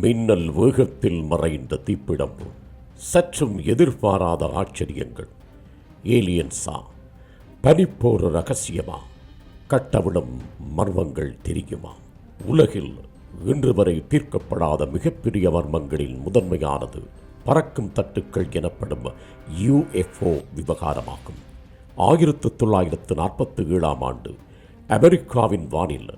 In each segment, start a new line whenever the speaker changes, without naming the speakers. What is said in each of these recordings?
மின்னல் வேகத்தில் மறைந்த தீப்பிடம், சற்றும் எதிர்பாராத ஆச்சரியங்கள், ஏலியன்ஸா, பனிப்போர் ரகசியமா, கட்டவிடும் மர்மங்கள் தெரியுமா? உலகில் இன்று வரை தீர்க்கப்படாத மிகப்பெரிய மர்மங்களில் முதன்மையானது பறக்கும் தட்டுக்கள் எனப்படும் UFO விவகாரமாகும். 1947 ஆண்டு அமெரிக்காவின் வானில்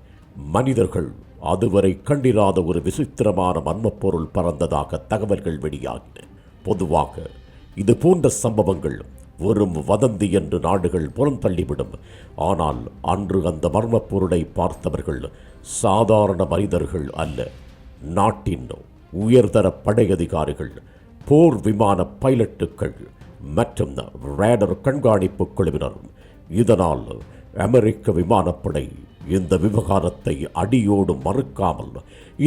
மனிதர்கள் அதுவரை கண்டிராத ஒரு விசித்திரமான மர்மப்பொருள் பறந்ததாக தகவல்கள் வெளியாகின. பொதுவாக இது போன்ற சம்பவங்கள் வெறும் வதந்தி என்று நாடுகள் புறந்தள்ளிவிடும். ஆனால் அன்று அந்த மர்மப்பொருளை பார்த்தவர்கள் சாதாரண மனிதர்கள் அல்ல. நாட்டின் உயர்தர படையதிகாரிகள், போர் விமான பைலட்டுகள் மற்றும் ரேடர் கண்காணிப்பு குழுவினர். இதனால் அமெரிக்க விமானப்படை இந்த விவகாரத்தை அடியோடு மறுக்காமல்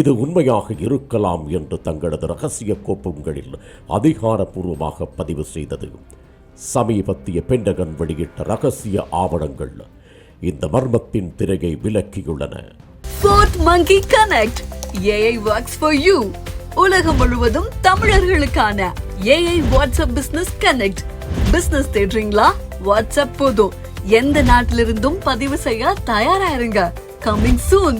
இது உண்மையாக இருக்கலாம் என்று தங்களது இரகசிய கோப்புகளில் அதிகாரப்பூர்வமாக பதிவு செய்தது. சமீபத்திய பென்டகன் வெளியிட்ட ரகசிய ஆவணங்கள் இந்த மர்மத்தின் திரையை விலக்கியுள்ளன.
Fourth Monkey Connect, AI works for you. உலகம் முழுவதும் தமிழர்களுக்கான AI WhatsApp business connect. Business தேடுறீங்களா? வாட்ஸ்அப் போதும். எந்த நாட்டிலிருந்தும் பதிவு செய்ய தயாராயிருங்க. Coming soon.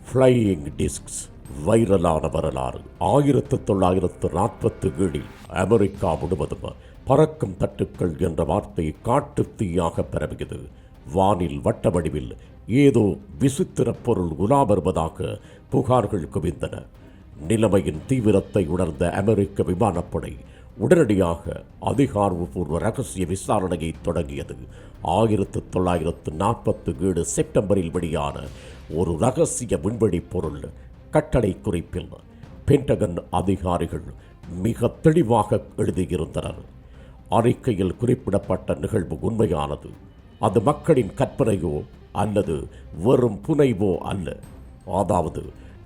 ஃப்ளையிங் டிஸ்க்ஸ் வைரலான வரலாறு. 1947 அமெரிக்கா முழுவதும் பறக்கும் தட்டுக்கள் என்ற வார்த்தை காட்டுத் தீயாக பரவியது. வானில் வட்ட வடிவில் ஏதோ விசித்திர பொருள் உலா வருவதாக புகார்கள் குவிந்தன. நிலைமையின் தீவிரத்தை உணர்ந்த அமெரிக்க விமானப்படை உடனடியாக அதிகாரப்பூர்வ ரகசிய விசாரணையை தொடங்கியது. 1947 செப்டம்பரில் வெளியான ஒரு ரகசிய விண்வெளி பொருள் கட்டளை குறிப்பில் பென்டகன் அதிகாரிகள் மிக தெளிவாக எழுதியிருந்தனர். அறிக்கையில் குறிப்பிடப்பட்ட நிகழ்வு உண்மையானது. அது மக்களின் கற்பனையோ அல்லது வெறும் புனைவோ அல்ல. அதாவது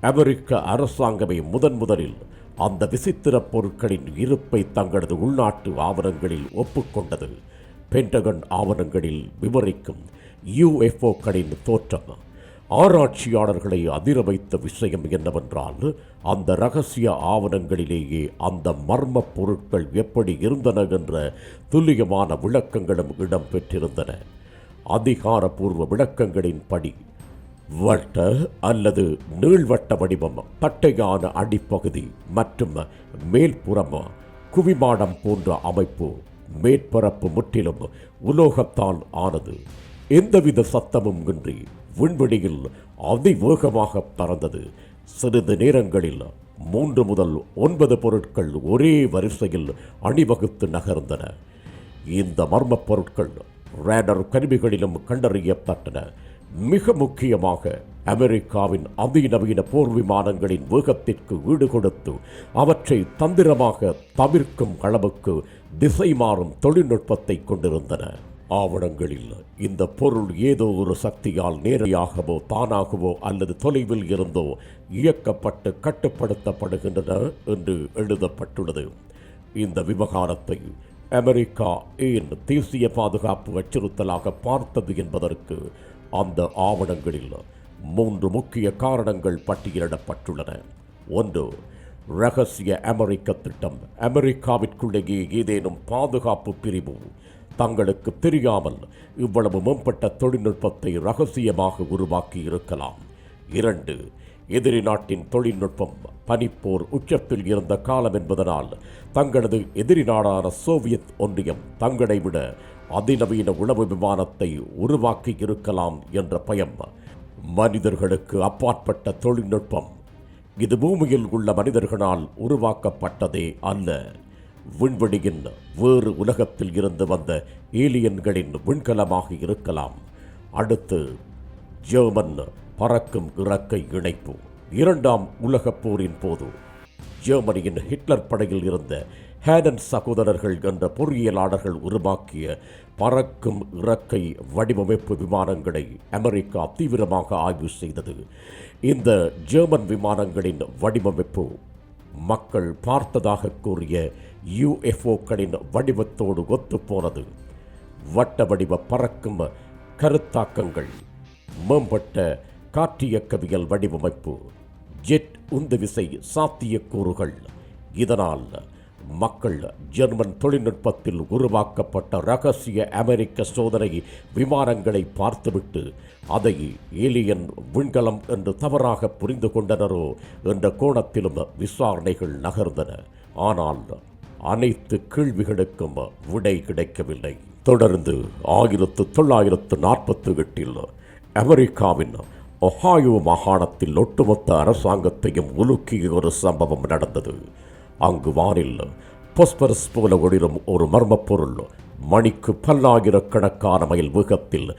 அமெரிக்க அரசாங்கமே முதலில் அந்த விசித்திர பொருட்களின் இருப்பை தங்களது உள்நாட்டு ஆவணங்களில் ஒப்புக்கொண்டது. பென்டகன் ஆவணங்களில் விவரிக்கும் UFOக்களின் தோற்றம் ஆராய்ச்சியாளர்களை அதிர வைத்த விஷயம் என்னவென்றால், அந்த இரகசிய ஆவணங்களிலேயே அந்த மர்ம பொருட்கள் எப்படி இருந்தன என்ற துல்லியமான விளக்கங்களும் இடம்பெற்றிருந்தன. அதிகாரப்பூர்வ விளக்கங்களின்படி வட்ட அல்லது நீள்வட்ட வடிவம், தட்டையான அடிப்பகுதி மற்றும் மேல்புறம் குவிமாடம் போன்ற அமைப்பு, மேற்பரப்பு முற்றிலும் உலோகத்தால் ஆனது, எந்தவித சத்தமும் இன்றி விண்வெளியில் அதிவேகமாக பறந்தது. சிறிது நேரங்களில் 3 முதல் 9 பொருட்கள் ஒரே வரிசையில் அணிவகுத்து நகர்ந்தன. இந்த மர்மப் பொருட்கள் ரேடர் கருவிகளிலும் கண்டறியப்பட்டன. மிக முக்கியமாக அமெரிக்காவின் அதிநவீன போர் விமானங்களின் வேகத்திற்கு ஈடுகொடுத்து அவற்றை தந்திரமாக தவிர்க்கும் அளவுக்கு திசை மாறும் தொழில்நுட்பத்தை கொண்டிருந்தன. ஆவணங்களில் இந்த பொருள் ஏதோ ஒரு சக்தியால் நேரடியாகவோ தானாகவோ அல்லது தொலைவில் இருந்தோ இயக்கப்பட்டு கட்டுப்படுத்தப்படுகின்றன என்று எழுதப்பட்டுள்ளது. இந்த விவகாரத்தை அமெரிக்கா ஏன் தேசிய பாதுகாப்பு அச்சுறுத்தலாக பார்த்தது என்பதற்கு அந்த ஆவணங்களில் 3 முக்கிய காரணங்கள் பட்டியலிடப்பட்டுள்ளன. 1. இரகசிய அமெரிக்க திட்டம். அமெரிக்காவிற்குள்ளேயே ஏதேனும் பாதுகாப்பு பிரிவு தங்களுக்கு தெரியாமல் இவ்வளவு மேம்பட்ட தொழில்நுட்பத்தை இரகசியமாக உருவாக்கி இருக்கலாம். 2. எதிரி நாட்டின் தொழில்நுட்பம் பனிப்போர் உச்சத்தில் இருந்த காலம் என்பதனால் தங்களது எதிரி நாடான சோவியத் ஒன்றியம் தங்களை விட அதிநவீன உளவு விமானத்தை உருவாக்கி இருக்கலாம் என்ற பயம். மனிதர்களுக்கு அப்பாற்பட்ட தொழில்நுட்பம். இது பூமியில் உள்ள மனிதர்களால் உருவாக்கப்பட்டதே அல்ல. விண்வெளியின் வேறு உலகத்தில் இருந்து வந்த ஏலியன்களின் விண்கலமாக இருக்கலாம். அடுத்து ஜெர்மன் பறக்கும் இறக்கை இணைப்பு. 2ஆம் உலகப் போரின் போது ஜெர்மனியின் ஹிட்லர் படையில் இருந்த ஹேடன் சகோதரர்கள் என்ற பொறியியலாளர்கள் உருவாக்கிய பறக்கும் இறக்கை வடிவமைப்பு விமானங்களை அமெரிக்கா தீவிரமாக ஆய்வு செய்தது. இந்த ஜெர்மன் விமானங்களின் வடிவமைப்பு மக்கள் பார்த்ததாக கூறிய UFOக்களின் வடிவத்தோடு ஒத்துப்போனது. வட்ட வடிவ பறக்கும் கருத்தாக்கங்கள், மேம்பட்ட காற்றியக்கவியல் வடிவமைப்பு, ஜெட் உந்துவிசை சாத்தியக்கூறுகள். இதனால் மக்கள் ஜெர்மன் தொழில்நுட்பத்தில் உருவாக்கப்பட்ட இரகசிய அமெரிக்க சோதனை விமானங்களை பார்த்துவிட்டு அதை ஏலியன் விண்கலம் என்று தவறாக புரிந்து கொண்டனரோ என்ற கோணத்திலும் விசாரணைகள் நகர்ந்தன. ஆனால் அனைத்து கேள்விகளுக்கும் விடை கிடைக்கவில்லை. தொடர்ந்து 1948 அமெரிக்காவின் ஒஹாயோ மாகாணத்தில் ஒட்டுமொத்த அரசாங்கத்தையும் உலுக்கிய ஒரு சம்பவம் நடந்தது. அங்கு வானில் பொஸ்பரஸ் போல ஒளிரும் ஒரு மர்மப்பொருள் மணிக்கு பல்லாயிரக்கணக்கான மைல் வேகத்தில்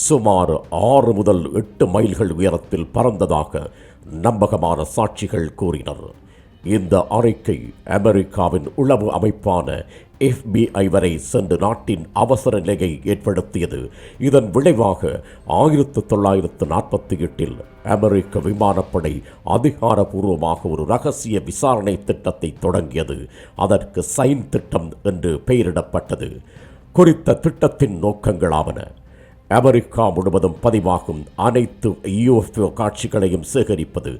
சுமார் 6 முதல் 8 மைல்கள் உயரத்தில் பறந்ததாக நம்பகமான சாட்சிகள் கூறினர். இந்த அறிக்கை அமெரிக்காவின் உளவு அமைப்பான FBI வரை சென்று நாட்டின் அவசர நிலையை ஏற்படுத்தியது. இதன் விளைவாக 1948 அமெரிக்க விமானப்படை அதிகாரப்பூர்வமாக ஒரு இரகசிய விசாரணை திட்டத்தை தொடங்கியது. அதற்கு சைன் திட்டம் என்று பெயரிடப்பட்டது. குறித்த திட்டத்தின் நோக்கங்களாவன: அமெரிக்கா முழுவதும் பதிவாகும் அனைத்து UFO காட்சிகளையும் சேகரிப்பது,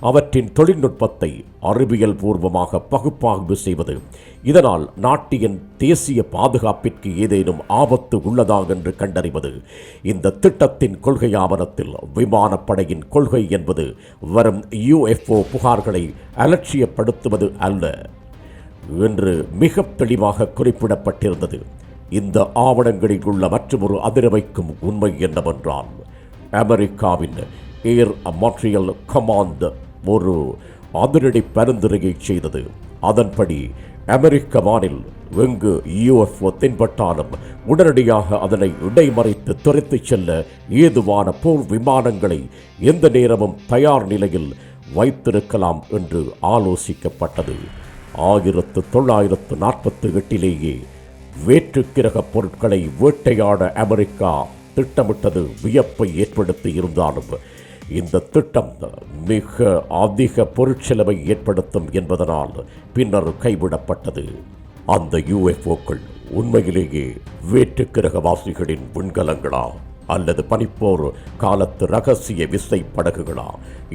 அவற்றின் தொழில்நுட்பத்தை அறிவியல் பூர்வமாக பகுப்பாய்வு செய்வது, இதனால் நாட்டின் தேசிய பாதுகாப்பிற்கு ஏதேனும் ஆபத்து உள்ளதா என்று கண்டறிவது. இந்த திட்டத்தின் கொள்கை ஆவணத்தில் விமானப்படையின் கொள்கை என்பது வரும் UFO புகார்களை அலட்சியப்படுத்துவது அல்ல என்று மிக தெளிவாக குறிப்பிடப்பட்டிருந்தது. இந்த ஆவணங்களில் உள்ள மற்றொரு அதிரவைக்கும் உண்மை என்னவென்றால், அமெரிக்காவின் ஏர் மார்ஷல் கமாண்ட் ஒரு அதிரடி பரிந்துரையை செய்தது. அதன்படி அமெரிக்க வானில் எங்கு UFO தென்பட்டாலும் உடனடியாக அதனை இடைமறைத்து துரைத்துச் செல்ல ஏதுவான போர் விமானங்களை எந்த நேரமும் தயார் நிலையில் வைத்திருக்கலாம் என்று ஆலோசிக்கப்பட்டது. 1948 வேற்றுக்கிரக பொருட்களை வேட்டையாட அமெரிக்கா திட்டமிட்டது வியப்பை ஏற்படுத்தி இருந்தாலும் இந்த திட்டம் மிக அதிக பொருட்செலவை ஏற்படுத்தும் என்பதனால் பின்னர் கைவிடப்பட்டது. அந்த UFOக்கள் உண்மையிலேயே வேற்றுக்கிரகவாசிகளின் விண்கலங்களா அல்லது பனிப்போர் காலத்து இரகசிய விசை படகுகளா?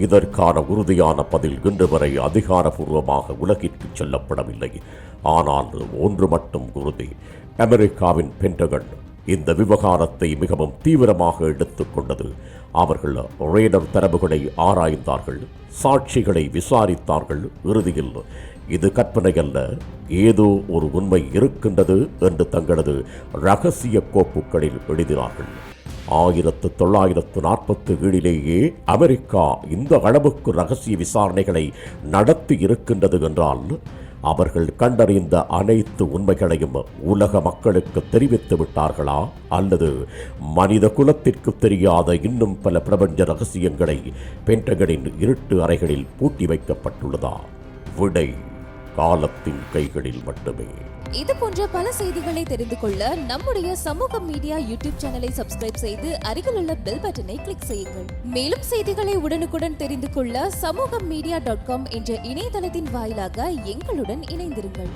இதற்கான உறுதியான பதில் இன்று வரை அதிகாரப்பூர்வமாக உலகிற்கு சொல்லப்படவில்லை. ஆனால் ஒன்று மட்டும் உறுதி: அமெரிக்காவின் பென்டகன் இந்த விவகாரத்தை மிகவும் தீவிரமாக எடுத்துக்கொண்டது. அவர்கள் ரேடார் தரவுகளை ஆராய்ந்தார்கள், சாட்சிகளை விசாரித்தார்கள். இறுதியில் இது கற்பனை அல்ல, ஏதோ ஒரு உண்மை இருக்கின்றது என்று தங்களது இரகசிய கோப்புகளில் எழுதினார்கள். 1947 அமெரிக்கா இந்த அளவுக்கு இரகசிய விசாரணைகளை நடத்தி இருக்கின்றது என்றால் அவர்கள் கண்டறிந்த அனைத்து உண்மைகளையும் உலக மக்களுக்கு தெரிவித்து விட்டார்களா, அல்லது மனித குலத்திற்கு தெரியாத இன்னும் பல பிரபஞ்ச ரகசியங்களை பென்டகனின் இருட்டு அறைகளில் பூட்டி வைக்கப்பட்டுள்ளதா? விடை காலத்தின் கைகளில் மட்டுமே.
இது போன்ற பல செய்திகளை தெரிந்து கொள்ள நம்முடைய சமூக மீடியா யூடியூப் சேனலை சப்ஸ்கிரைப் செய்து அருகிலுள்ள பெல் பட்டனை கிளிக் செய்யுங்கள். மேலும் செய்திகளை உடனுக்குடன் தெரிந்து கொள்ள சமூகமீடியா.com என்ற இணையதளத்தின் வாயிலாக எங்களுடன் இணைந்திருங்கள்.